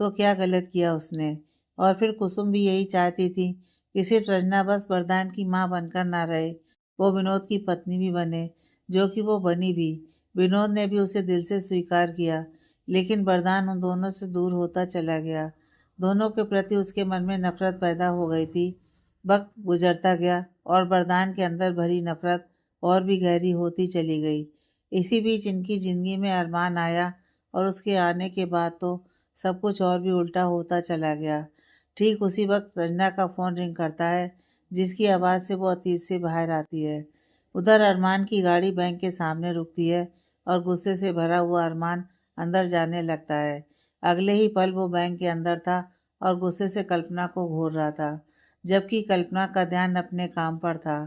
तो क्या गलत किया उसने। और फिर कुसुम भी यही चाहती थी कि सिर्फ रंजना बस वरदान की माँ बनकर ना रहे, वो विनोद की पत्नी भी बने, जो कि वो बनी भी। विनोद ने भी उसे दिल से स्वीकार किया। लेकिन वरदान उन दोनों से दूर होता चला गया। दोनों के प्रति उसके मन में नफरत पैदा हो गई थी। वक्त गुजरता गया और वरदान के अंदर भरी नफरत और भी गहरी होती चली गई। इसी बीच इनकी ज़िंदगी में अरमान आया और उसके आने के बाद तो सब कुछ और भी उल्टा होता चला गया। ठीक उसी वक्त रंजना का फ़ोन रिंग करता है, जिसकी आवाज़ से वो अतीत से बाहर आती है। उधर अरमान की गाड़ी बैंक के सामने रुकती है और गुस्से से भरा हुआ अरमान अंदर जाने लगता है। अगले ही पल वो बैंक के अंदर था और गुस्से से कल्पना को घूर रहा था, जबकि कल्पना का ध्यान अपने काम पर था।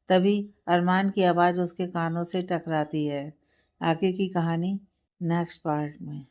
तभी अरमान की आवाज़ उसके कानों से टकराती है। आगे की कहानी नेक्स्ट पार्ट में।